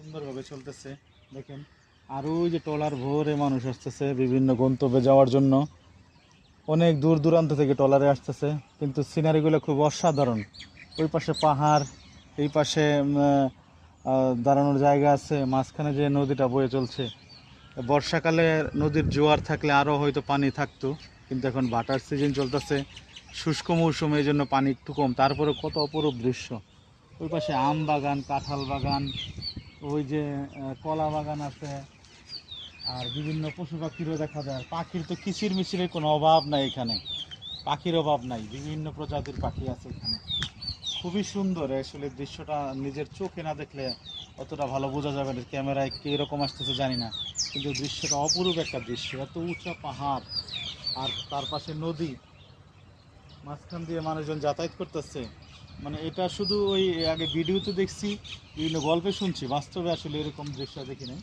সুন্দরভাবে চলতেছে। দেখেন আর ওই যে ট্রলার ভরে মানুষ আসতেছে বিভিন্ন গন্তব্যে যাওয়ার জন্য। অনেক দূর দূরান্ত থেকে ট্রলারে আসতেছে, কিন্তু সিনারিগুলো খুব অসাধারণ। ওই পাশে পাহাড়, এই পাশে দাঁড়ানোর জায়গা আছে, মাঝখানে যে নদীটা বয়ে চলছে। বর্ষাকালে নদীর জোয়ার থাকলে আরও হয়তো পানি থাকতো, কিন্তু এখন ভাটার সিজন চলতেছে, শুষ্ক মৌসুমে, এই জন্য পানি একটু কম। তারপরে কত অপরূপ দৃশ্য। ওই পাশে আম বাগান, কাঁঠাল বাগান, ওই যে কলা বাগান আছে, আর বিভিন্ন পশু পাখিরও দেখা যায়। পাখির তো কিচির মিচিরের কোনো অভাব নাই এখানে, পাখির অভাব নাই, বিভিন্ন প্রজাতির পাখি আছে এখানে। খুবই সুন্দর আসলে দৃশ্যটা, নিজের চোখে না দেখলে অতটা ভালো বোঝা যাবে না, ক্যামেরায় কীরকম আসতেছে জানি না, কিন্তু দৃশ্যটা অপরূপ একটা দৃশ্য। এত উঁচা পাহাড় আর তার পাশে নদী, মাঝখান দিয়ে মানুষজন যাতায়াত করতেছে। মানে এটা শুধু ওই আগে ভিডিওতে দেখছি, বিভিন্ন গল্পে শুনছি, বাস্তবে আসলে এরকম দৃশ্য দেখি নাই।